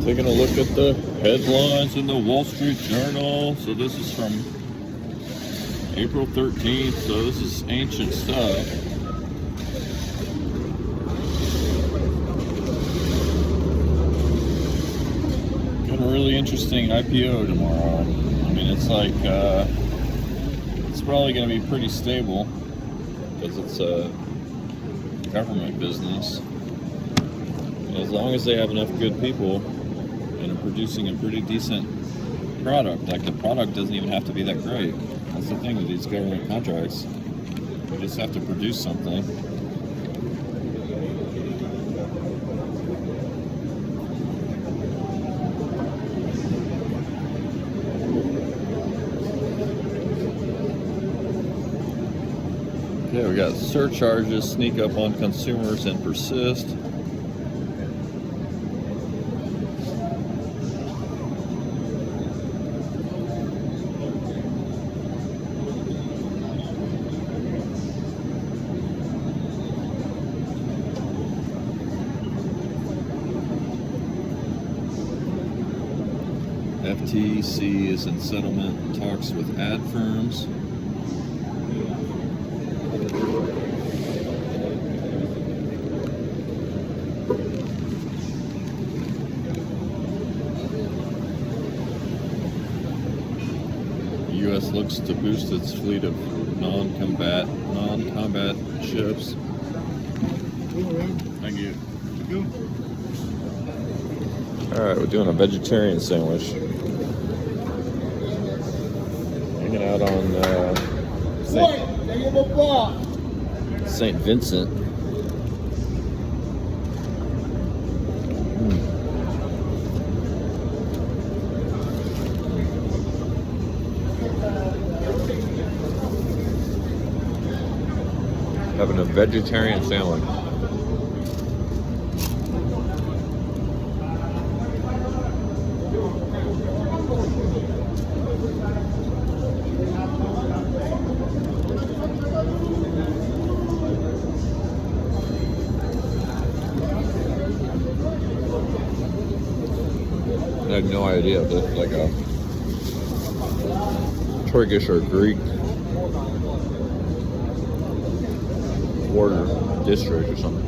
Taking a look at the headlines in the Wall Street Journal. So this is from April 13th. So this is ancient stuff. Got a really interesting IPO tomorrow. I mean, it's like, it's probably going to be pretty stable because it's a government business. As long as they have enough good people and are producing a pretty decent product. Like, the product doesn't even have to be that great. That's the thing with these government contracts. You just have to produce something. Okay, we got surcharges sneak up on consumers and persist. FTC is in settlement talks with ad firms. The U.S. looks to boost its fleet of non-combat ships. Thank you. All right, we're doing a vegetarian sandwich. Hanging out on St. Vincent. Having a vegetarian sandwich. I had no idea if it's like a Turkish or Greek border district or something.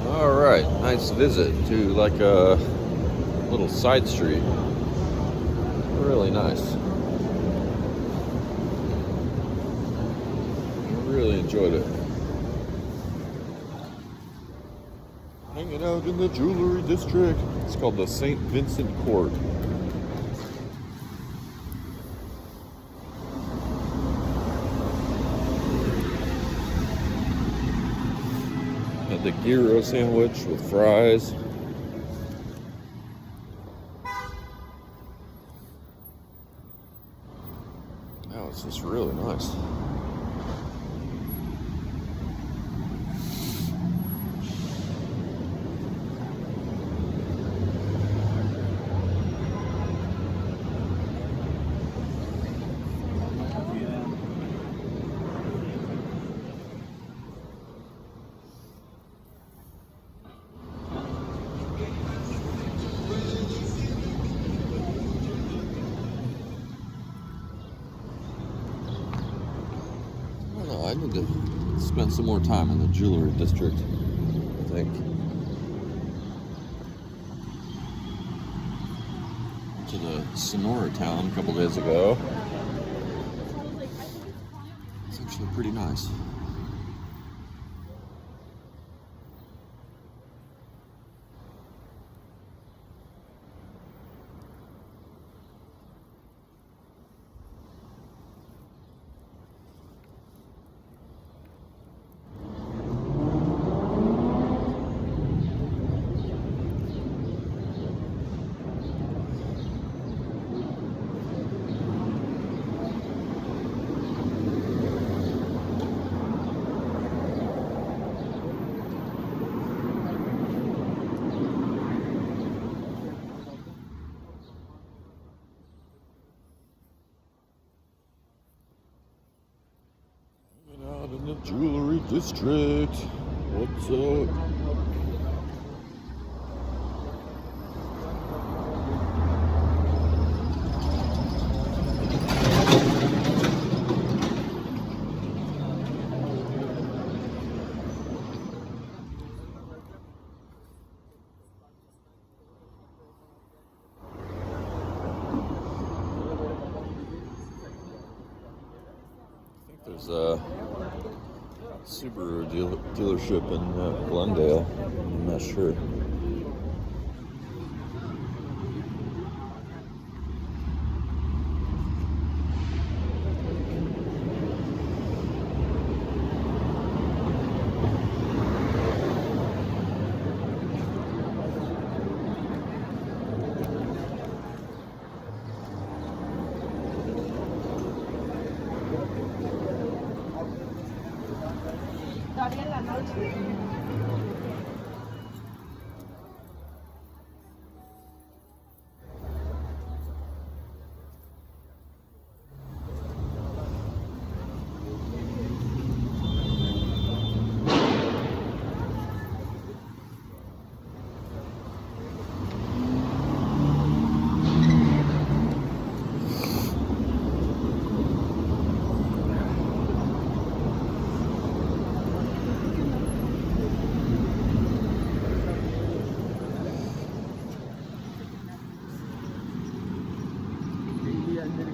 All right, nice visit to like a little side street. Really nice. Really enjoyed it. Hanging out in the jewelry district. It's called the St. Vincent Court. Had the gyro sandwich with fries. Oh, it's just really nice. I need to spend some more time in the jewelry district, I think. To the Sonora town a couple days ago. It's actually pretty nice. Out in the jewelry district. What's up? There's a Subaru dealership in Glendale. I'm not sure. Todavía en la noche.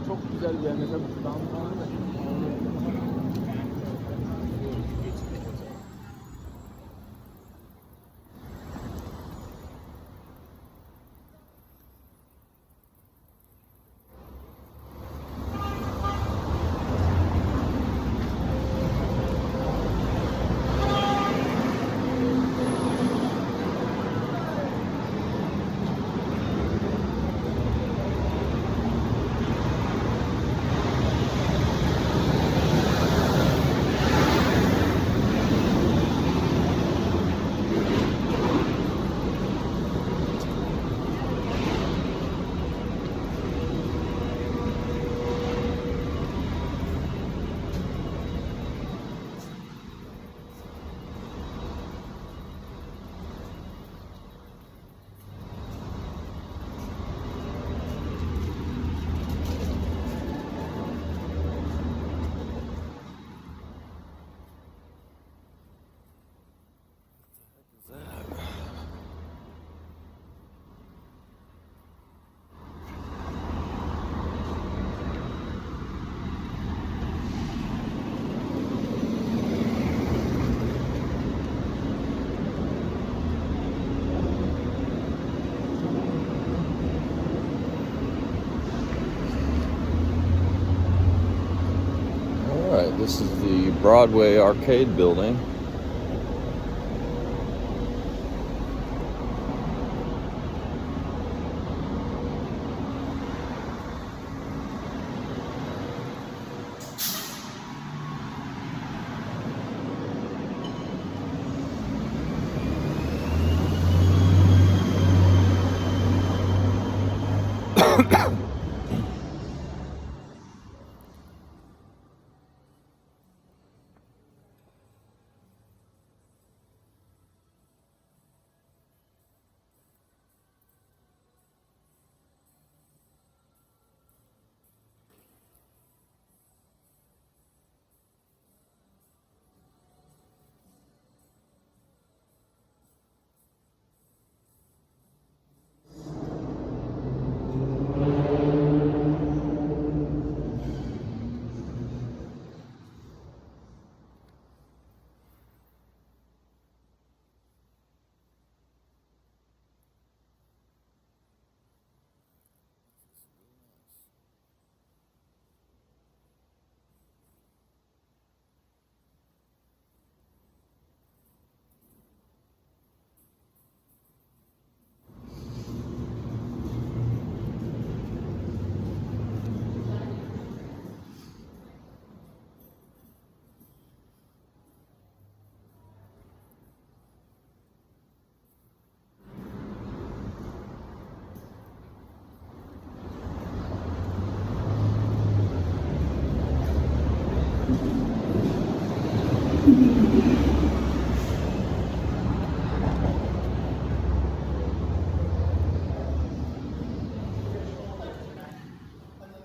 Çok güzel bir yer. Mesela downtown'da da. Alright, this is the Broadway Arcade building.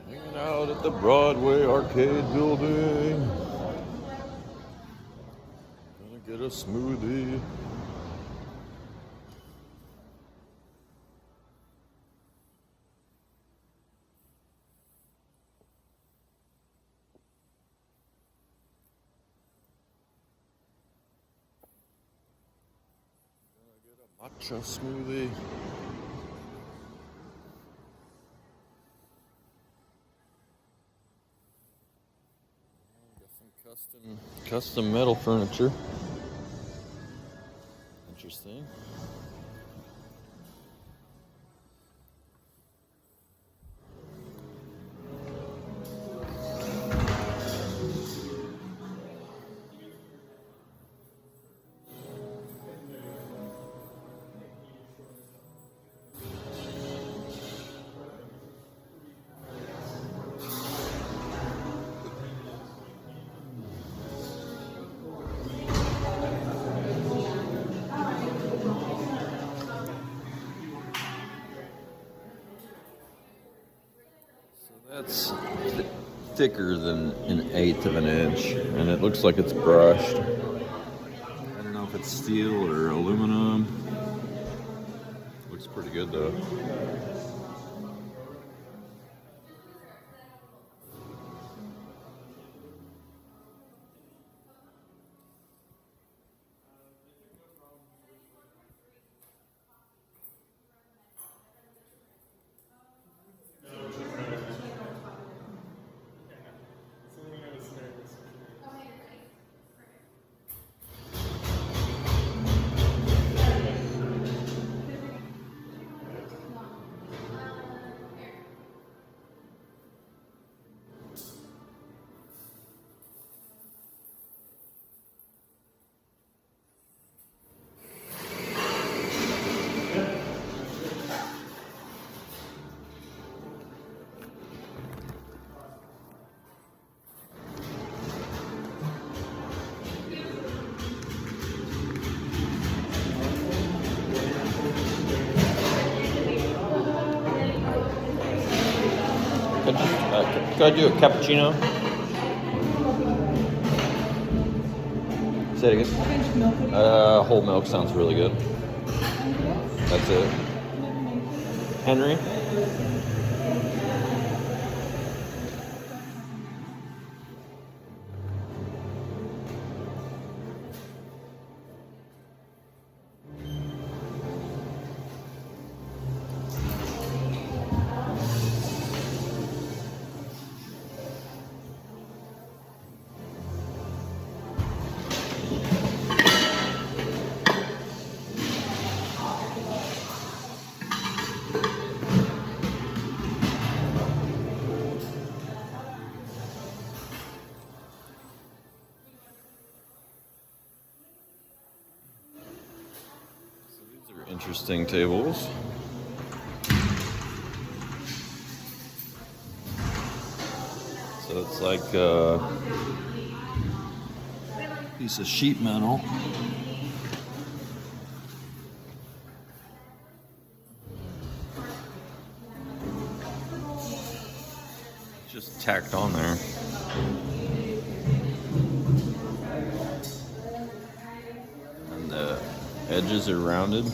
Hanging out at the Broadway Arcade building. Gonna get a smoothie. Matcha smoothie. Got some custom metal furniture. Interesting. That's thicker than 1/8 of an inch, and it looks like it's brushed. I don't know if it's steel or aluminum. Looks pretty good though. Could I do a cappuccino? Say it again. Whole milk sounds really good. That's it. Henry? Interesting tables. So it's like a piece of sheet metal. Just tacked on there. And the edges are rounded.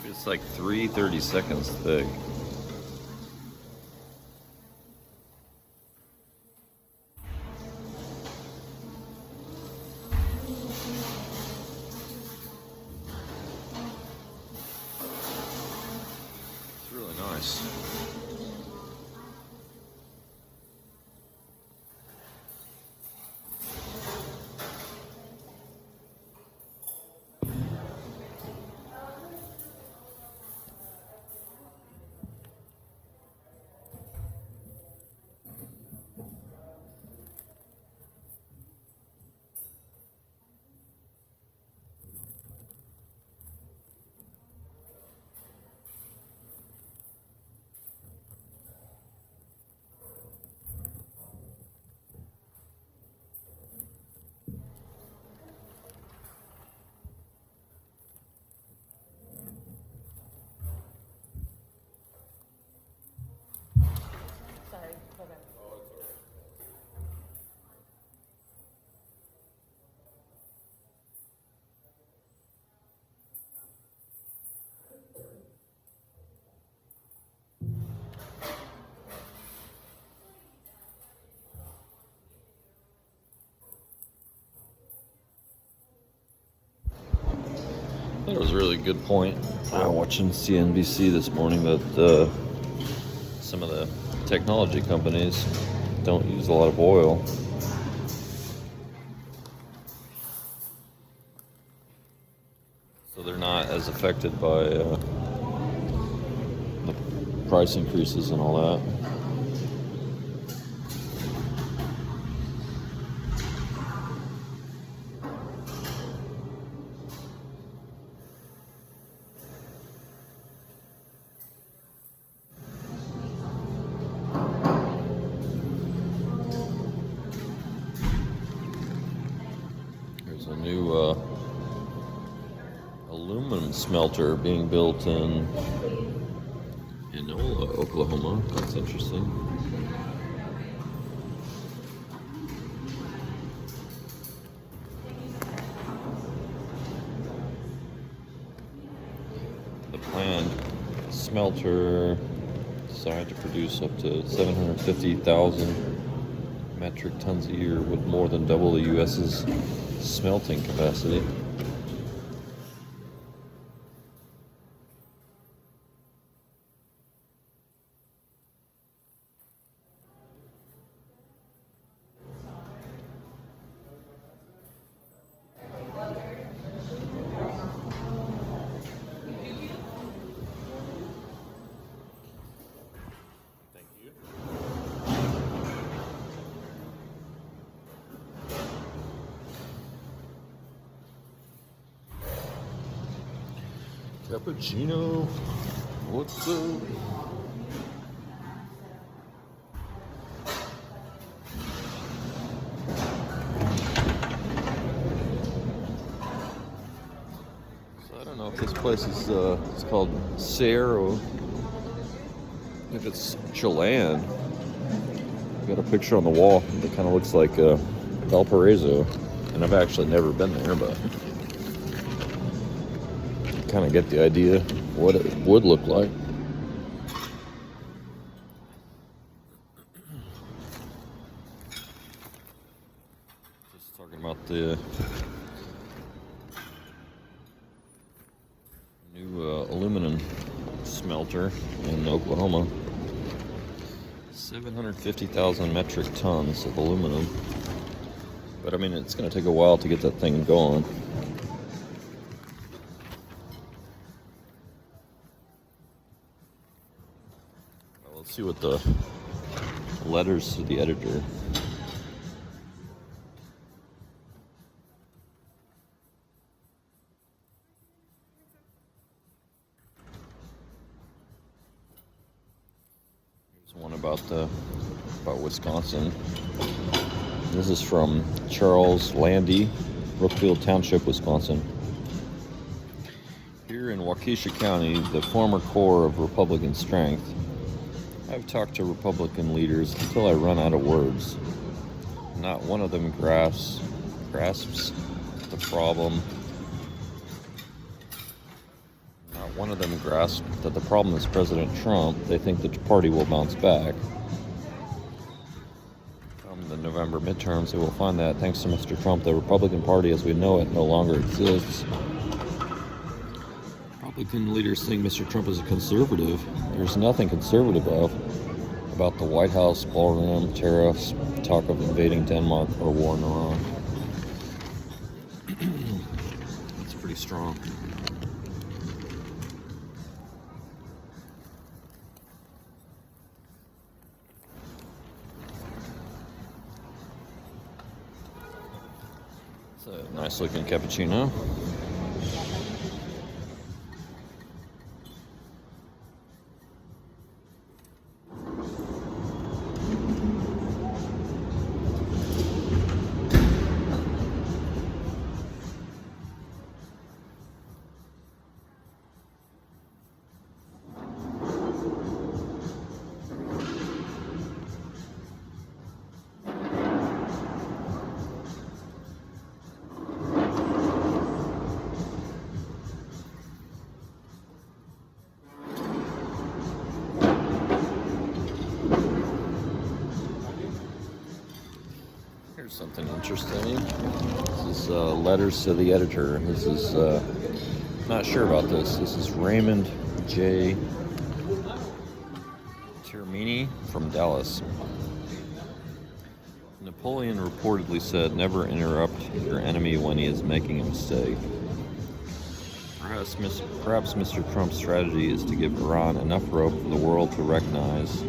It's like 30 seconds thick. It's really nice. Sorry, hold on. That was a really good point. Watching CNBC this morning that some of the technology companies don't use a lot of oil. So they're not as affected by the price increases and all that. There's a new aluminum smelter being built in Enola, Oklahoma. That's interesting. The planned smelter designed to produce up to 750,000 metric tons a year, would more than double the U.S.'s smelting capacity. Thank you. Cappuccino. What's up? So I don't know if this place is it's called Sayre or if it's Chilean. Got a picture on the wall that kind of looks like Valparaiso, and I've actually never been there, but kind of get the idea what it would look like. Just talking about the new aluminum smelter in Oklahoma. 750,000 metric tons of aluminum. But I mean, it's going to take a while to get that thing going. Well, let's see what the letters to the editor. Here's one about Wisconsin. This is from Charles Landy, Brookfield Township, Wisconsin. Here in Waukesha County, the former core of Republican strength, I've talked to Republican leaders until I run out of words. Not one of them grasps the problem. Not one of them grasps that the problem is President Trump. They think the party will bounce back. Come the November midterms, they will find that, thanks to Mr. Trump, the Republican Party as we know it no longer exists. Republican leaders think Mr. Trump is a conservative. There's nothing conservative about the White House, ballroom, tariffs, talk of invading Denmark, or war in Iran. It's pretty strong. It's a nice looking cappuccino. Here's something interesting. This is letters to the editor. This is, not sure about this. This is Raymond J. Termini from Dallas. Napoleon reportedly said, "Never interrupt your enemy when he is making a mistake." Perhaps Mr. Trump's strategy is to give Iran enough rope for the world to recognize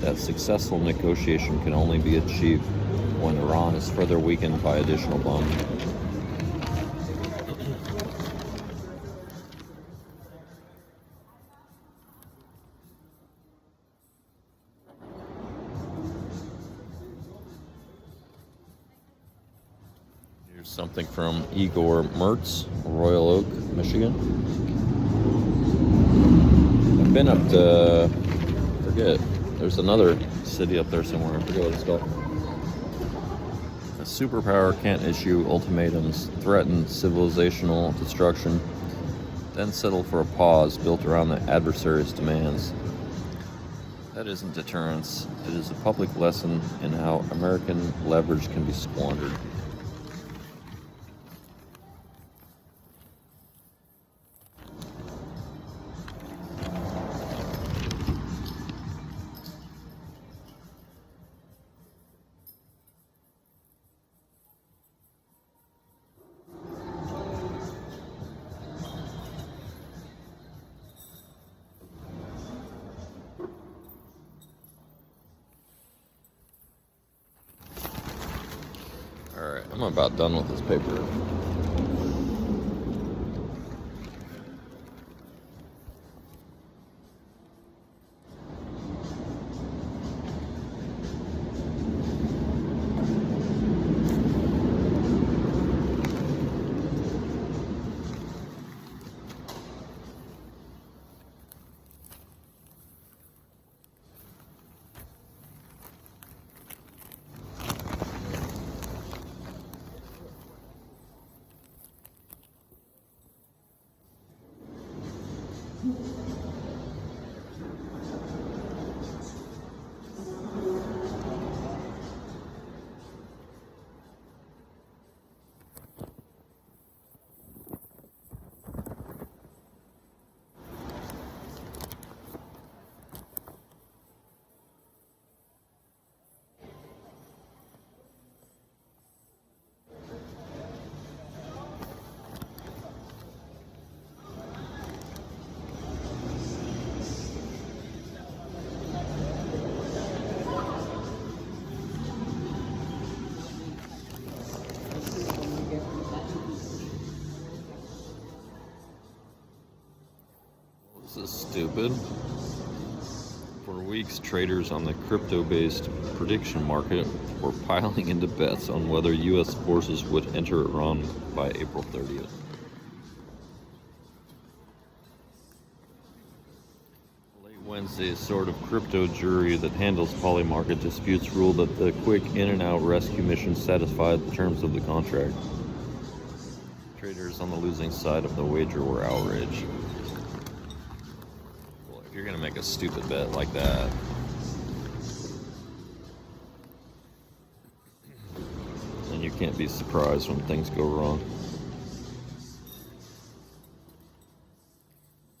that successful negotiation can only be achieved when Iran is further weakened by additional bombing. Here's something from Igor Mertz, Royal Oak, Michigan. I've been up to, there's another city up there somewhere, I forget what it's called. A superpower can't issue ultimatums, threaten civilizational destruction, then settle for a pause built around the adversary's demands. That isn't deterrence, it is a public lesson in how American leverage can be squandered. Alright, I'm about done with this paper. is stupid. For weeks, traders on the crypto-based prediction market were piling into bets on whether U.S. forces would enter Iran by April 30th. Late Wednesday, a sort of crypto jury that handles polymarket disputes ruled that the quick in-and-out rescue mission satisfied the terms of the contract. Traders on the losing side of the wager were outraged. Well, if you're going to make a stupid bet like that, then you can't be surprised when things go wrong.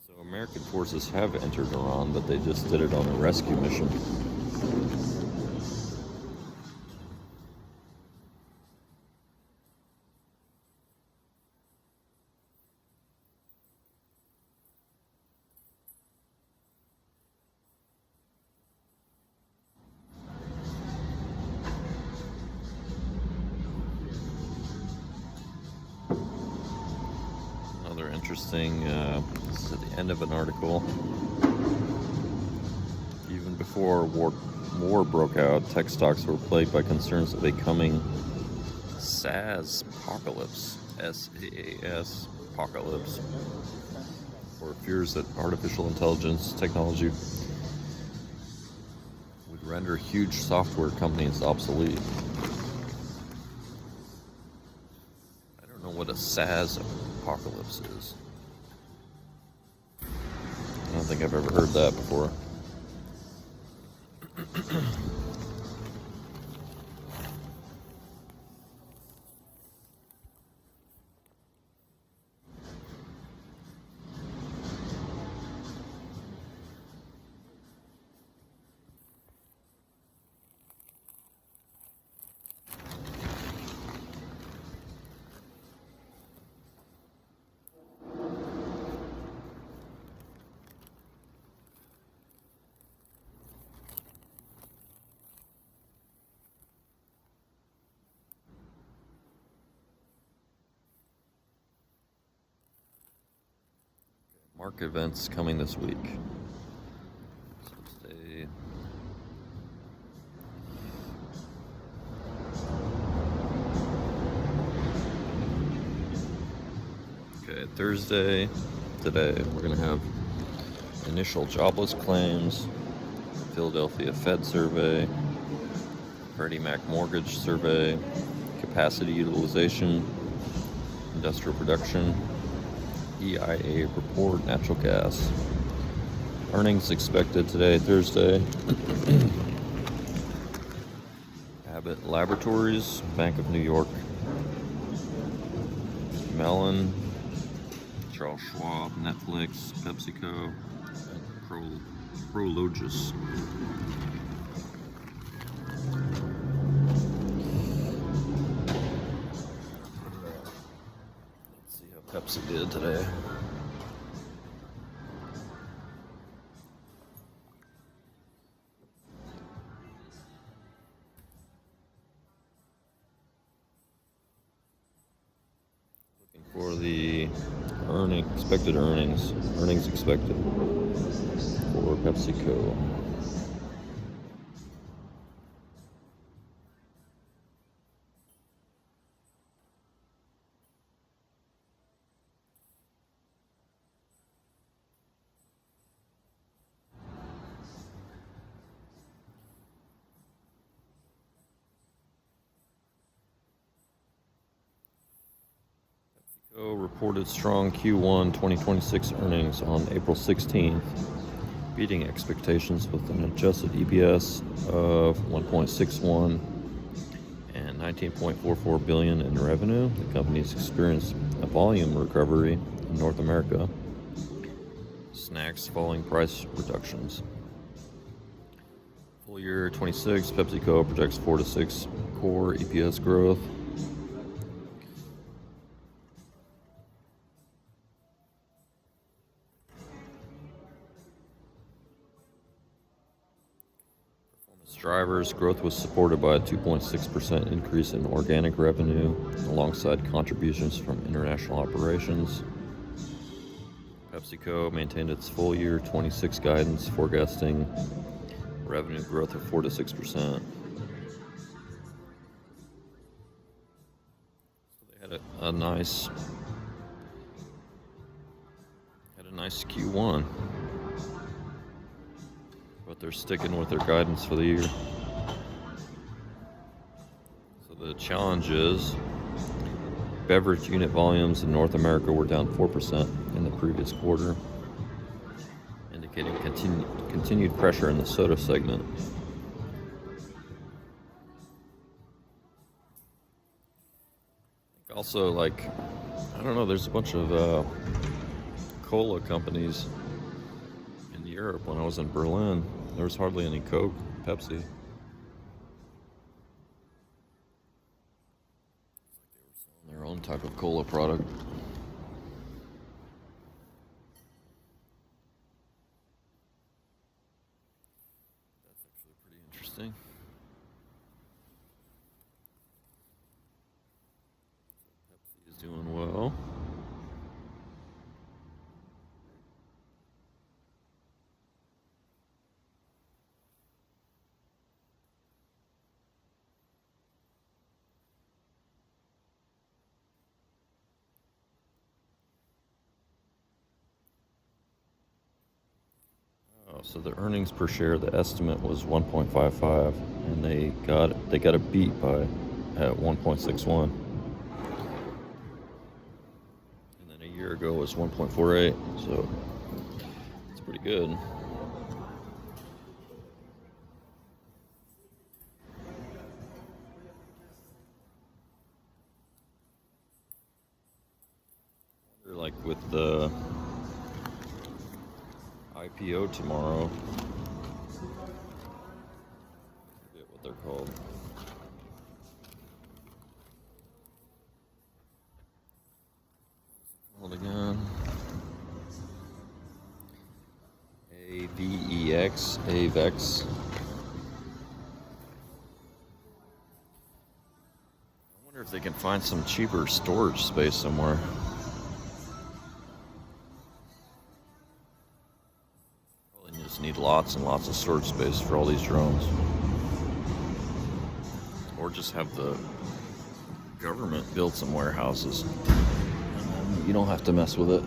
So American forces have entered Iran, but they just did it on a rescue mission. Another interesting, this is at the end of an article. Even before war broke out, tech stocks were plagued by concerns of a coming SaaS apocalypse, SaaS apocalypse, or fears that artificial intelligence technology would render huge software companies obsolete. I don't know what a SaaS apocalypse is. I don't think I've ever heard that before. Market events coming this week. So stay. Okay, Thursday, today, we're going to have initial jobless claims, Philadelphia Fed survey, Freddie Mac mortgage survey, capacity utilization, industrial production, EIA report, natural gas. Earnings expected today, Thursday. Abbott Laboratories, Bank of New York, Mellon, Charles Schwab, Netflix, PepsiCo, and Prologis. Let's see how Pepsi did today. For the expected earnings expected for PepsiCo. Reported strong Q1 2026 earnings on April 16th, beating expectations with an adjusted EPS of 1.61 and 19.44 billion in revenue. The company's experienced a volume recovery in North America. Snacks following price reductions. Full year 26, PepsiCo projects 4 to 6 core EPS growth. Drivers growth was supported by a 2.6% increase in organic revenue alongside contributions from international operations. PepsiCo maintained its full year 26 guidance, forecasting revenue growth of 4 to 6%. So they had a nice Q1, but they're sticking with their guidance for the year. So the challenge is beverage unit volumes in North America were down 4% in the previous quarter, indicating continued pressure in the soda segment. Also, I don't know, there's a bunch of cola companies in Europe. When I was in Berlin, there was hardly any Coke, Pepsi. Their own type of cola product. That's actually pretty interesting. Pepsi is doing well. So the earnings per share, the estimate was 1.55, and they got a beat at 1.61. And then a year ago was 1.48, so it's pretty good. With the IPO tomorrow, I forget what they're called. Called again? AVEX. I wonder if they can find some cheaper storage space somewhere. Need lots and lots of storage space for all these drones, or just have the government build some warehouses and you don't have to mess with it.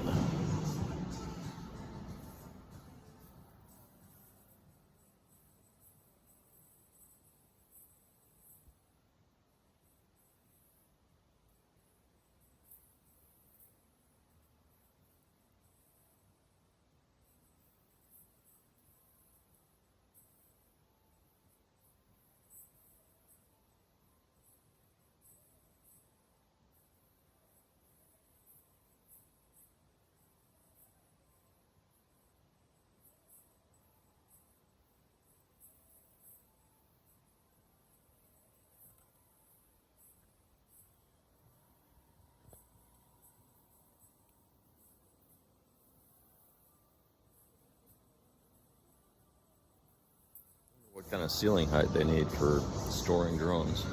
What kind of ceiling height they need for storing drones.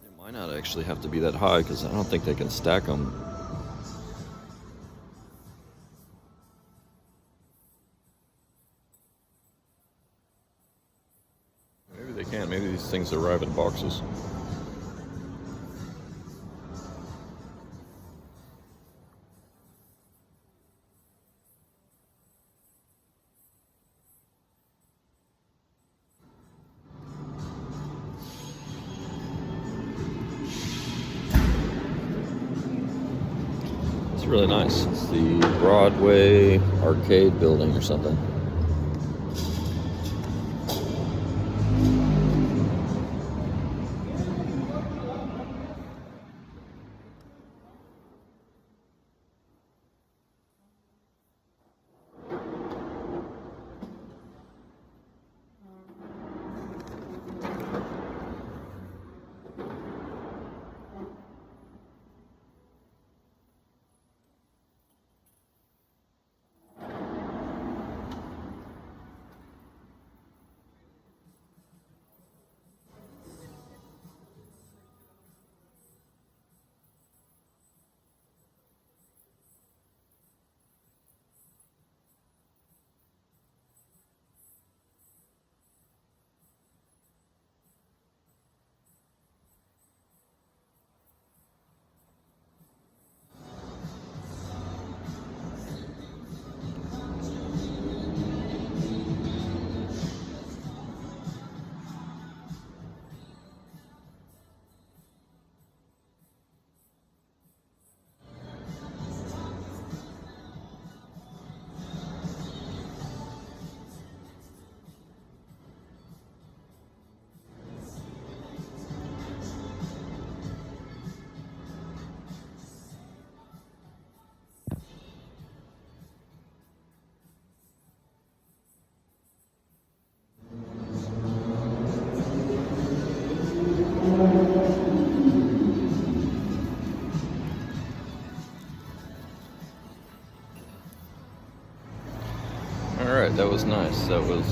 It might not actually have to be that high, because I don't think they can stack them. Maybe they can. Maybe these things arrive in boxes. It's really nice. It's the Broadway Arcade building or something. that was nice. That was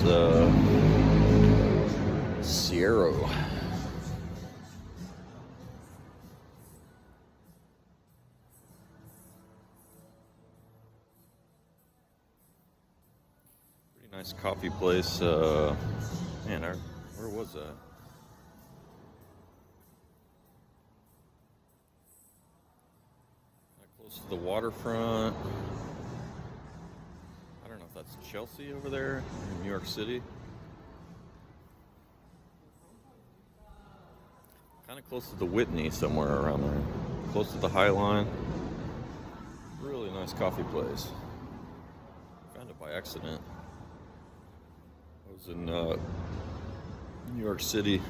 Sierra. Pretty nice coffee place. Man, where was that? Close to the waterfront. I don't know if that's Chelsea over there in New York City. Kind of close to the Whitney, somewhere around there. Close to the High Line. Really nice coffee place. Found it by accident. I was in New York City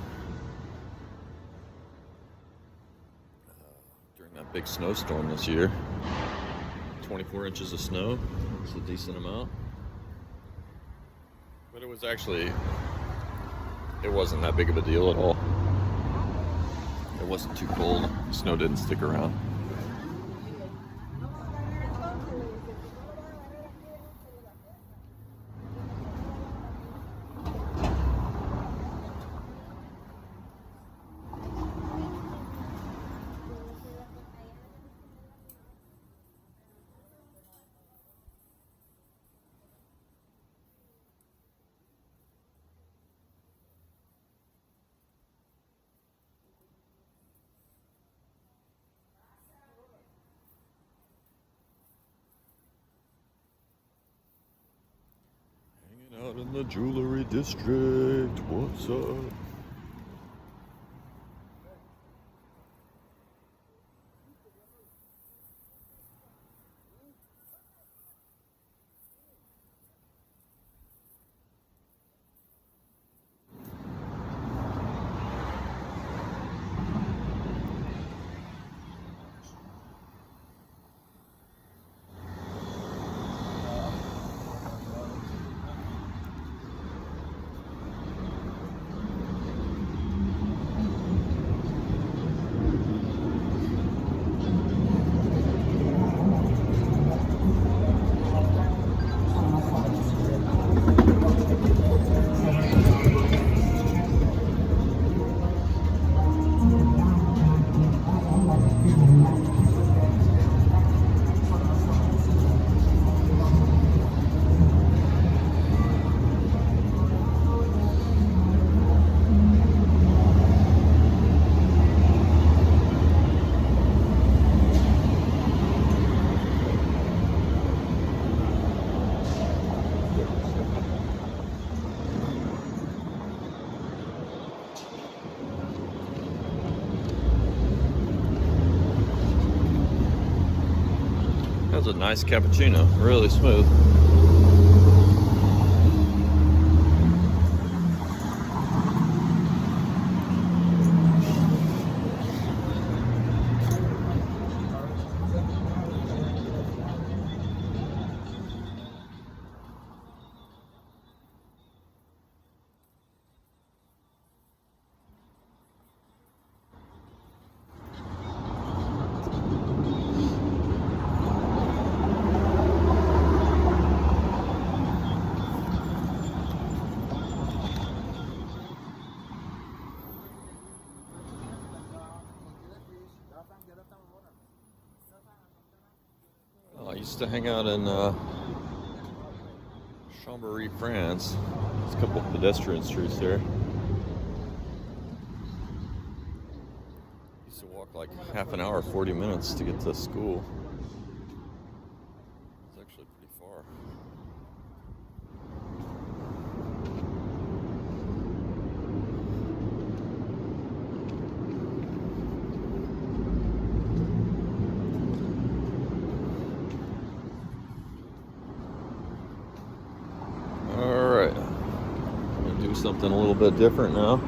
during that big snowstorm this year. 24 inches of snow. It's a decent amount. But it wasn't that big of a deal at all. It wasn't too cold. The snow didn't stick around. Out in the jewelry district, what's up? That was a nice cappuccino, really smooth. I used to hang out in Chambéry, France. There's a couple of pedestrian streets there. Used to walk like half an hour, 40 minutes to get to school. It's actually pretty far. Something a little bit different now.